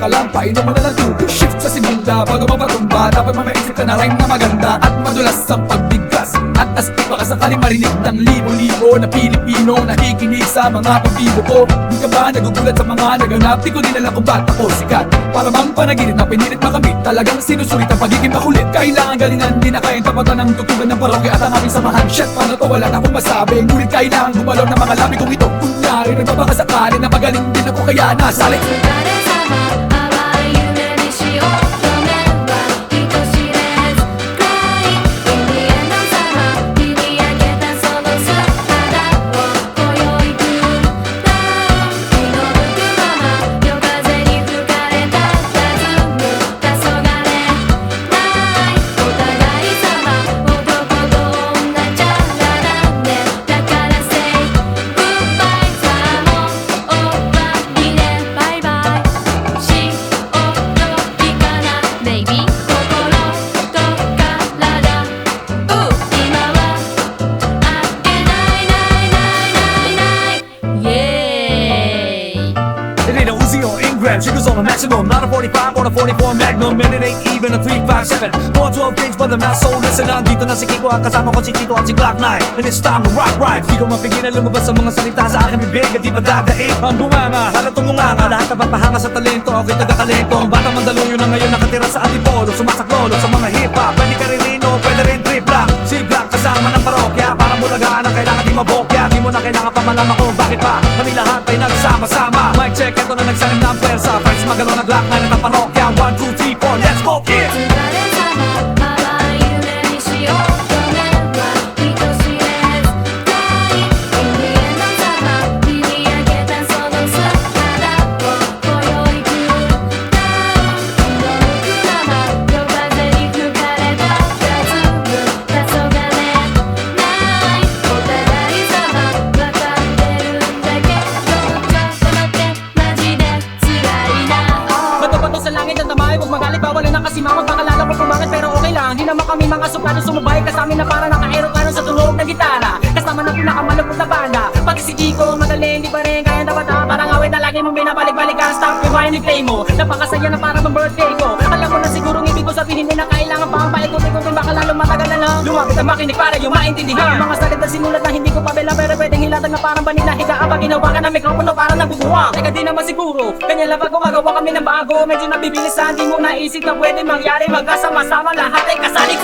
pa lang, painom mo na ng tubo. Shift sa segunda bago mapatumba, dapat mamaisip ka na rhyme na maganda at madulas ang pagbigkas. At astig baka sakaling marinig ng libo-libo na Pilipino nakikinig sa mga pagbibo ko. Di ka ba nagugulat sa mga naganap? Di ko din alam kung ba't ako sikat. Para bang panaginip na pinilit makamit, talagang sinusulit ang pagiging makulit. Kailangan galingan, di na kayang tapatan ng tutugan ng parokya at ang aming samahan. Shit, paano to? Wala na akong masabi. Ngunit kailangan gumalaw ng mga labi kong ito. Kunyari, nagbabakasakali na magaling din ako kaya nasali. She goes on a maximum, not a 45 or a 44 Magnum. And it ain't even a 357. Going 12 things but I'm not so listen. Nandito na si Kiko at kasama ko si Tito at si Glock 9. And it's time to rock right. Di ko mapigilan lumabas sa mga salita sa aking bibig. At di pa dadaig ang bunganga, halatong munganga. Lahat na papahanga sa talento, ako'y taga-kalento. Ang batang Mandaluyong na ngayon nakatira sa antipolo. Sumasaklolo sa mga hip-hop. Pwede ka rin rino, pwede rin trip-lock. Si Glock kasama ng parokya. Para bulagaan ang kailangan di mabokya. Di mo na kailangan pa malaman kung bakit pa kami lahat ay nagsama-sama. Mic check, eto na nagsalim ng pwersa. Friends magalo na Glock 9 at ang parokya. 1, 2, 3, 4, let's go, yeah! Magpakalala ko pumangat pero okay lang. Di naman kami mga sukado sumabay kasama na parang naka-aeroplano sa tunog ng gitara. Kasama ng pinakamalupot na banda. Pati si Dico magaling di pa rin kaya nabata. Parang awit na lagi mong binabalik-balikan. Stop yung wine play mo. Napakasaya na parang birthday ko. Alam mo na siguro ibig ko sabihin din na kailangan pa ang palikot-ikot. Baka lalo matagal na lang lumapit ang makinig para yung maintindihan. Mga salita sinulat na hindi ko pabela pero pwedeng hilatan na parang banila higaan. Pag ginawa ka ng mikropono parang nabubuwang. Teka di naman siguro ganyan lang pag gumagawa kami ng bago. Medyo nabibilisan di mo naisip na pwede mangyari. Magkasama-sama lahat ay kasalik.